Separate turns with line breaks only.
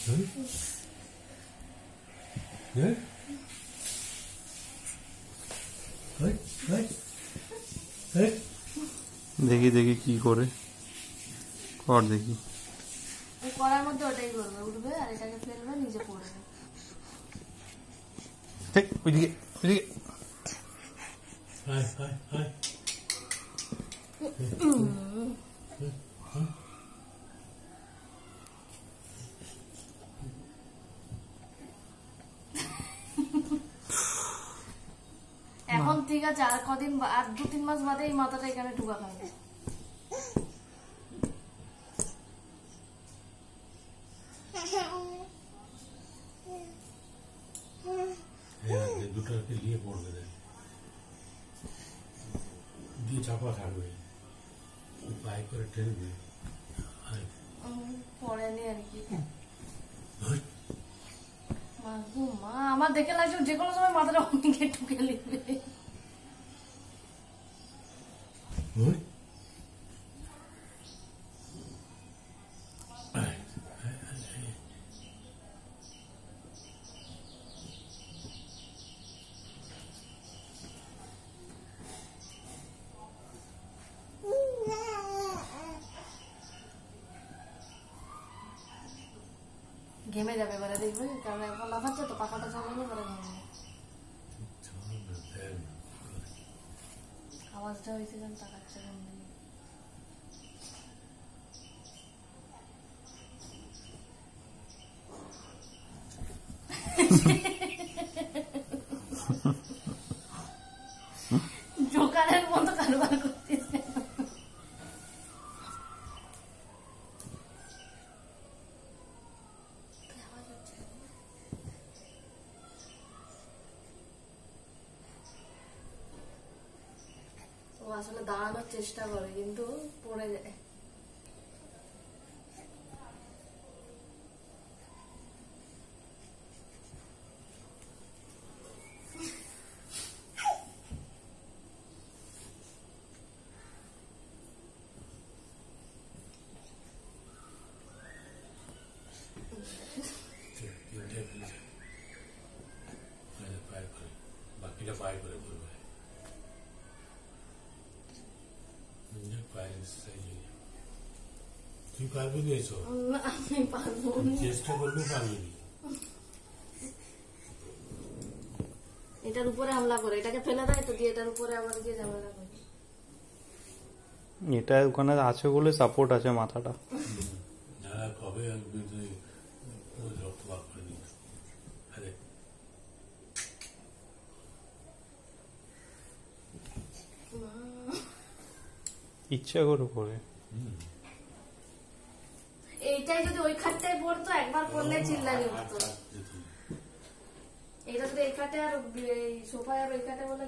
দেখি দেখি কি করে কর দেখি।
করার মধ্যে ওটাই করবে, উঠবে আর এটাকে ফেলবে, নিচে পড়বে।
ওইদিকে ওইদিকে
এখন ঠিক আছে, আর কদিন আর 2-3 মাস বাদে এই মাথাটা এখানে ঢুকা খাবে।
দুটোকে দিয়ে পড়বে, দিয়ে চাপা থাকবে, পায়ে করে ঠেলবে।
পড়েনি আর কি। মা আমার দেখে লাগছে যে কোনো সময় মাথাটা অনেকে ঢুকে নিবে। ঘেমে যাবে এবারে, দেখবে, কারণ এখন লাফাচ্ছে তো, পাখাটা চালানো এবারে ঘেমে যাবে। আওয়াজটা হয়েছে যেন তাকাচ্ছে ঘুম দিয়ে। জোকারের মতো কারবার করতেছে। ও আসলে দাঁড়ানোর চেষ্টা করে কিন্তু পড়ে যায়।
বাকিটা পায়ে করে করবে। তুই পারবি না এসব?
আমি পারবো,
চেষ্টা করলে পারবি না।
এটার উপরে হামলা করে, এটাকে ফেলে দেয় তো, দিয়ে এটার উপরে আবার গিয়ে ঝামেলা করে।
এটা ওখানে আছে বলে সাপোর্ট আছে মাথাটা।
যারা কবে রক্ত বার করে নিত। আরে
ইচ্ছা করে পড়ে।
এইটাই যদি ওই খাটটায় পড়তো, একবার পড়লে চিল্লানি হতো। এটা যদি এই খাটে আর সোফায় আর ওই খাটে বলে